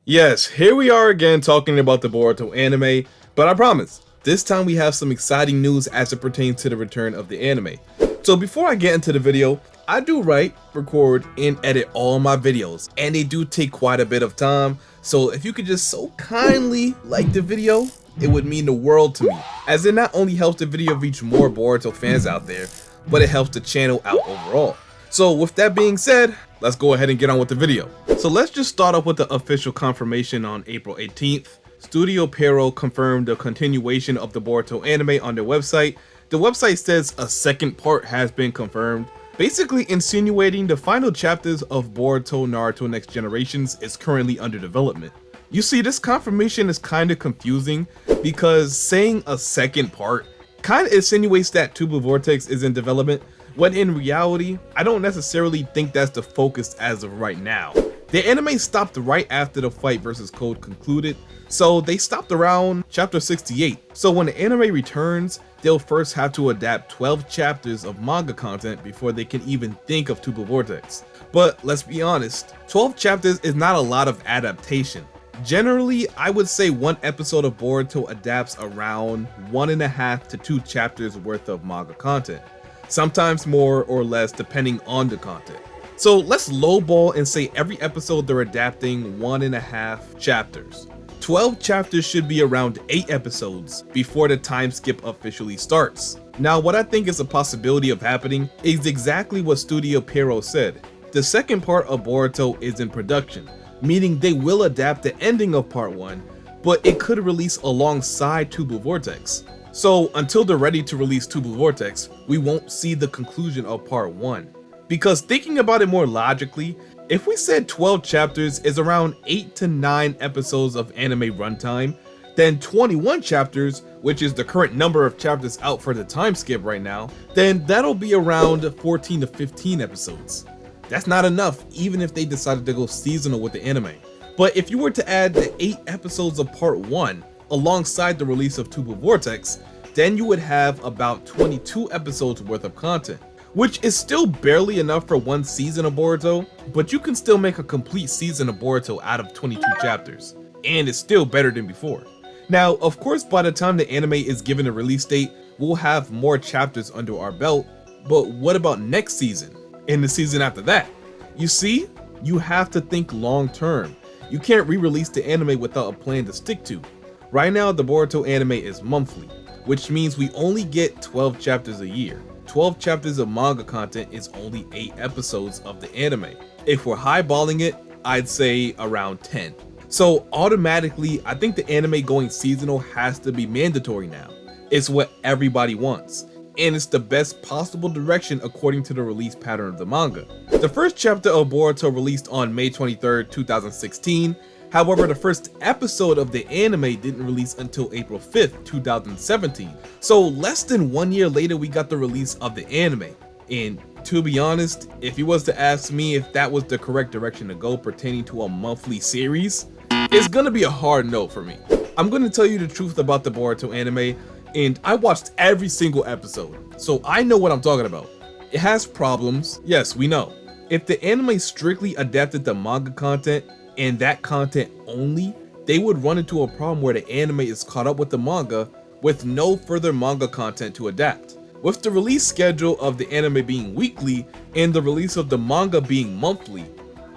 Yes, here we are again talking about the Boruto anime, but I promise, this time we have some exciting news as it pertains to the return of the anime. So before I get into the video, I do write, record, and edit all my videos, and they do take quite a bit of time, so if you could just so kindly like the video, it would mean the world to me, as it not only helps the video reach more Boruto fans out there, but it helps the channel out overall. So with that being said, let's go ahead and get on with the video. So let's just start off with the official confirmation on April 18th. Studio Pierrot confirmed the continuation of the Boruto anime on their website. The website says a second part has been confirmed, basically insinuating the final chapters of Boruto Naruto Next Generations is currently under development. You see, this confirmation is kind of confusing because saying a second part kind of insinuates that Tubular Vortex is in development, when in reality, I don't necessarily think that's the focus as of right now. The anime stopped right after the fight versus Code concluded, so they stopped around chapter 68. So when the anime returns, they'll first have to adapt 12 chapters of manga content before they can even think of Tubular Vortex. But let's be honest, 12 chapters is not a lot of adaptation. Generally, I would say one episode of Boruto adapts around 1.5 to 2 chapters worth of manga content. Sometimes more or less depending on the content. So let's lowball and say every episode they're adapting 1.5 chapters. 12 chapters should be around 8 episodes before the time skip officially starts. Now what I think is a possibility of happening is exactly what Studio Pierrot said. The second part of Boruto is in production, meaning they will adapt the ending of part 1, but it could release alongside Tubular Vortex. So until they're ready to release Tubular Vortex, we won't see the conclusion of part 1. Because thinking about it more logically, if we said 12 chapters is around 8 to 9 episodes of anime runtime, then 21 chapters, which is the current number of chapters out for the time skip right now, then that'll be around 14 to 15 episodes. That's not enough even if they decided to go seasonal with the anime. But if you were to add the 8 episodes of part 1, alongside the release of Tubular Vortex, then you would have about 22 episodes worth of content, which is still barely enough for one season of Boruto, but you can still make a complete season of Boruto out of 22 chapters, and it's still better than before. Now, of course, by the time the anime is given a release date, we'll have more chapters under our belt, but what about next season, and the season after that? You see, you have to think long term. You can't re-release the anime without a plan to stick to. Right now, the Boruto anime is monthly, which means we only get 12 chapters a year. 12 chapters of manga content is only 8 episodes of the anime. If we're highballing it, I'd say around 10. So automatically, I think the anime going seasonal has to be mandatory now. It's what everybody wants, and it's the best possible direction according to the release pattern of the manga. The first chapter of Boruto released on May 23rd, 2016, however, the first episode of the anime didn't release until April 5th, 2017. So less than 1 year later, we got the release of the anime. And to be honest, if you was to ask me if that was the correct direction to go pertaining to a monthly series, it's gonna be a hard no for me. I'm gonna tell you the truth about the Boruto anime, and I watched every single episode, so I know what I'm talking about. It has problems, yes, we know. If the anime strictly adapted the manga content, and that content only, they would run into a problem where the anime is caught up with the manga with no further manga content to adapt. With the release schedule of the anime being weekly and the release of the manga being monthly,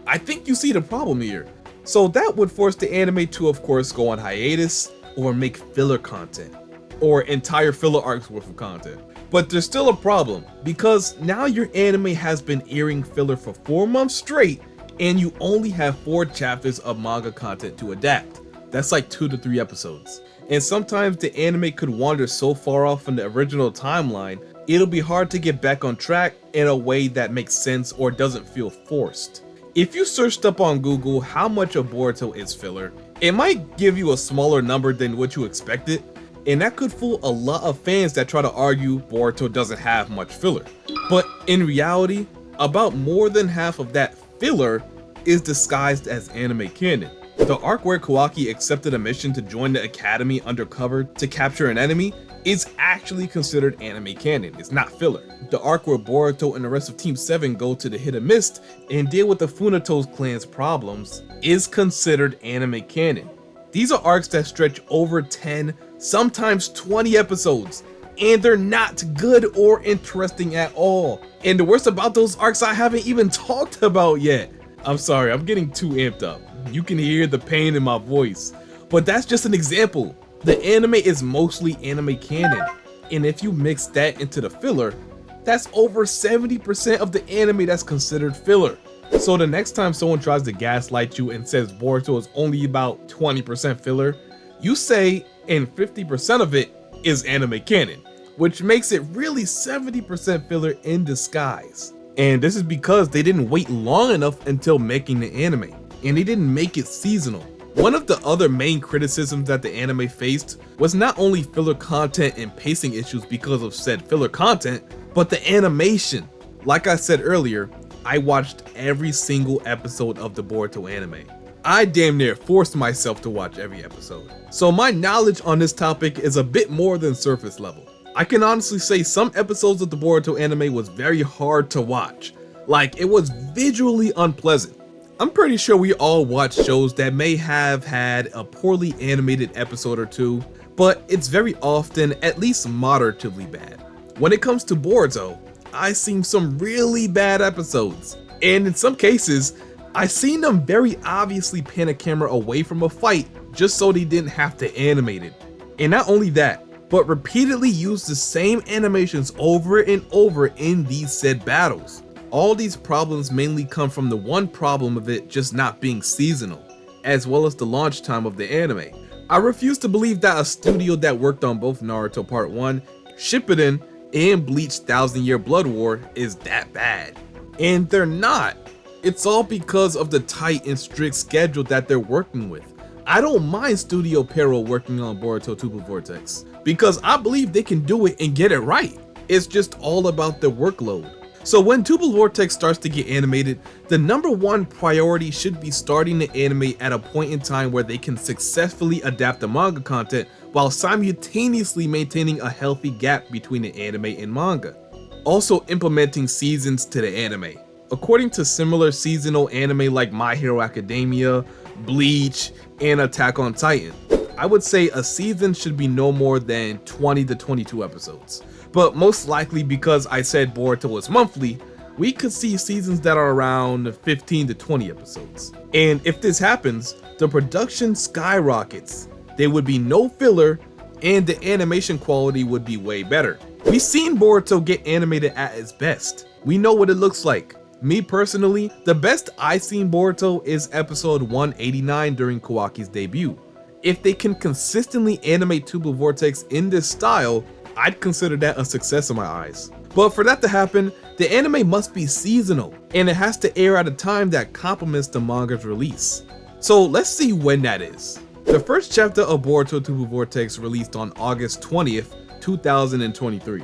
I think you see the problem here. So that would force the anime to of course go on hiatus or make filler content, or entire filler arcs worth of content. But there's still a problem, because now your anime has been airing filler for 4 months straight, and you only have 4 chapters of manga content to adapt. That's like 2 to 3 episodes. And sometimes the anime could wander so far off from the original timeline, it'll be hard to get back on track in a way that makes sense or doesn't feel forced. If you searched up on Google how much of Boruto is filler, it might give you a smaller number than what you expected, and that could fool a lot of fans that try to argue Boruto doesn't have much filler. But in reality, about more than half of that filler is disguised as anime canon. The arc where Kawaki accepted a mission to join the academy undercover to capture an enemy, is actually considered anime canon. It's not filler. The arc where Boruto and the rest of Team 7 go to the Hidden Mist and deal with the Funato's clan's problems is considered anime canon. These are arcs that stretch over 10, sometimes 20 episodes, and they're not good or interesting at all. And the worst about those arcs I haven't even talked about yet. I'm sorry, I'm getting too amped up. You can hear the pain in my voice. But that's just an example. The anime is mostly anime canon, and if you mix that into the filler, that's over 70% of the anime that's considered filler. So the next time someone tries to gaslight you and says Boruto is only about 20% filler, you say, and 50% of it is anime canon, which makes it really 70% filler in disguise. And this is because they didn't wait long enough until making the anime, and they didn't make it seasonal. One of the other main criticisms that the anime faced was not only filler content and pacing issues because of said filler content, but the animation. Like I said earlier, I watched every single episode of the Boruto anime. I damn near forced myself to watch every episode. So my knowledge on this topic is a bit more than surface level. I can honestly say some episodes of the Boruto anime was very hard to watch. Like, it was visually unpleasant. I'm pretty sure we all watch shows that may have had a poorly animated episode or two, but it's very often at least moderately bad. When it comes to Boruto, I've seen some really bad episodes, and in some cases, I've seen them very obviously pan a camera away from a fight just so they didn't have to animate it. And not only that, but repeatedly use the same animations over and over in these said battles. All these problems mainly come from the one problem of it just not being seasonal, as well as the launch time of the anime. I refuse to believe that a studio that worked on both Naruto Part 1, Shippuden, and Bleach 1000 Year Blood War is that bad. And they're not. It's all because of the tight and strict schedule that they're working with. I don't mind Studio Pierrot working on Boruto Tubu Vortex, because I believe they can do it and get it right. It's just all about the workload. So when Tubu Vortex starts to get animated, the #1 priority should be starting the anime at a point in time where they can successfully adapt the manga content while simultaneously maintaining a healthy gap between the anime and manga. Also implementing seasons to the anime. According to similar seasonal anime like My Hero Academia, Bleach, and Attack on Titan, I would say a season should be no more than 20 to 22 episodes. But most likely because I said Boruto is monthly, we could see seasons that are around 15 to 20 episodes. And if this happens, the production skyrockets. There would be no filler and the animation quality would be way better. We've seen Boruto get animated at its best. We know what it looks like. Me personally, the best I've seen Boruto is episode 189 during Kawaki's debut. If they can consistently animate Tubu Vortex in this style, I'd consider that a success in my eyes. But for that to happen, the anime must be seasonal, and it has to air at a time that complements the manga's release. So let's see when that is. The first chapter of Boruto Tubu Vortex released on August 20th, 2023.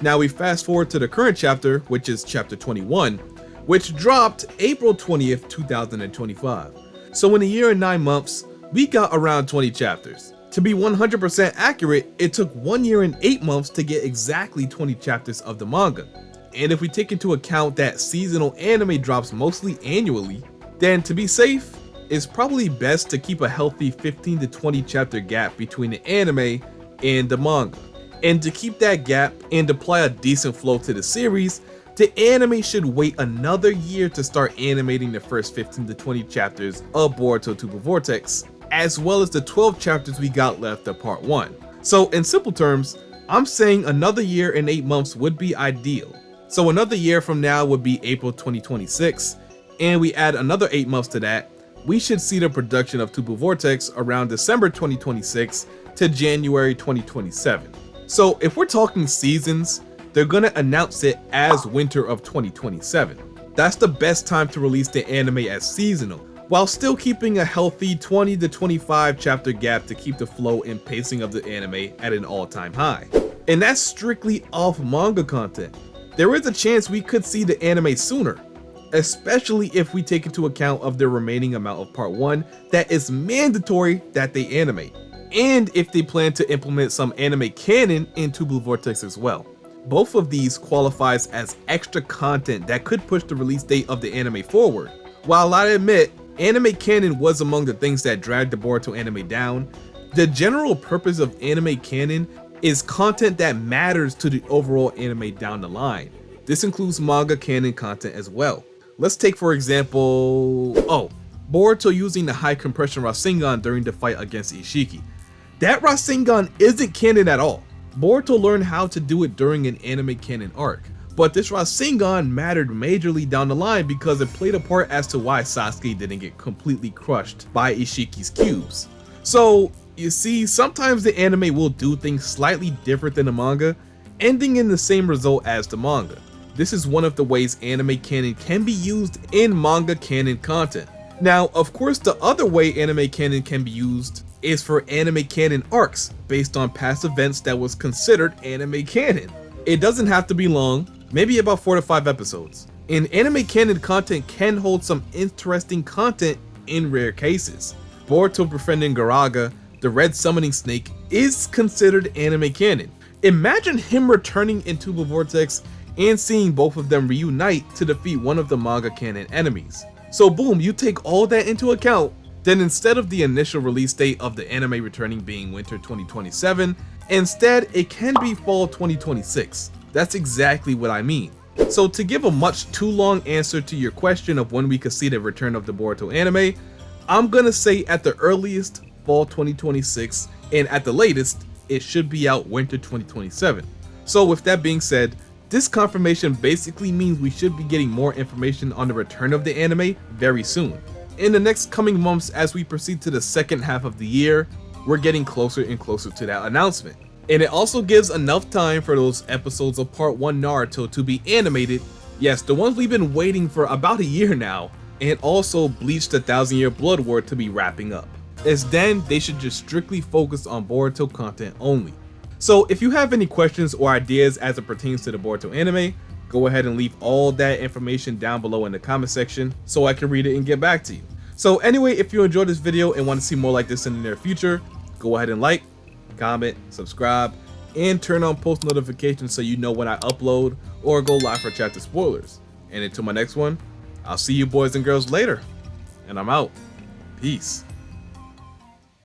Now we fast forward to the current chapter, which is chapter 21, which dropped April 20th, 2025. So in a year and 9 months, we got around 20 chapters. To be 100% accurate, it took 1 year and 8 months to get exactly 20 chapters of the manga. And if we take into account that seasonal anime drops mostly annually, then to be safe, it's probably best to keep a healthy 15 to 20 chapter gap between the anime and the manga. And to keep that gap and apply a decent flow to the series, the anime should wait another year to start animating the first 15 to 20 chapters of Boruto Tubu Vortex, as well as the 12 chapters we got left of part 1. So in simple terms, I'm saying another year and 8 months would be ideal. So another year from now would be April 2026, and we add another 8 months to that, we should see the production of Tubu Vortex around December 2026 to January 2027. So if we're talking seasons, they're gonna announce it as winter of 2027. That's the best time to release the anime as seasonal, while still keeping a healthy 20 to 25 chapter gap to keep the flow and pacing of the anime at an all-time high. And that's strictly off manga content. There is a chance we could see the anime sooner, especially if we take into account of the remaining amount of part 1 that is mandatory that they animate. and if they plan to implement some anime canon into Blue Vortex as well. Both of these qualifies as extra content that could push the release date of the anime forward. While I admit, anime canon was among the things that dragged the Boruto anime down, the general purpose of anime canon is content that matters to the overall anime down the line. This includes manga canon content as well. Let's take for example, Boruto using the high compression Rasengan during the fight against Ishiki. That Rasengan isn't canon at all. Boruto learned how to do it during an anime canon arc, but this Rasengan mattered majorly down the line because it played a part as to why Sasuke didn't get completely crushed by Ishiki's cubes. So you see, sometimes the anime will do things slightly different than the manga, ending in the same result as the manga. This is one of the ways anime canon can be used in manga canon content. Now, of course, the other way anime canon can be used is for anime canon arcs based on past events that was considered anime canon. It doesn't have to be long, maybe about 4 to 5 episodes. And anime canon content can hold some interesting content in rare cases. Boruto befriending Garaga, the red summoning snake, is considered anime canon. Imagine him returning into the Vortex and seeing both of them reunite to defeat one of the manga canon enemies. So boom, you take all that into account, then instead of the initial release date of the anime returning being winter 2027, instead it can be fall 2026. That's exactly what I mean. So to give a much too long answer to your question of when we could see the return of the Boruto anime, I'm gonna say at the earliest fall 2026, and at the latest it should be out winter 2027. So with that being said, this confirmation basically means we should be getting more information on the return of the anime very soon. In the next coming months, as we proceed to the second half of the year, we're getting closer and closer to that announcement. And it also gives enough time for those episodes of Part 1 Naruto to be animated, yes, the ones we've been waiting for about a year now, and also Bleach the 1000-Year Blood War to be wrapping up. As then, they should just strictly focus on Boruto content only. So if you have any questions or ideas as it pertains to the Boruto anime, go ahead and leave all that information down below in the comment section so I can read it and get back to you. So anyway, if you enjoyed this video and want to see more like this in the near future, go ahead and like, comment, subscribe, and turn on post notifications so you know when I upload or go live for chapter spoilers. And until my next one, I'll see you boys and girls later, and I'm out. Peace.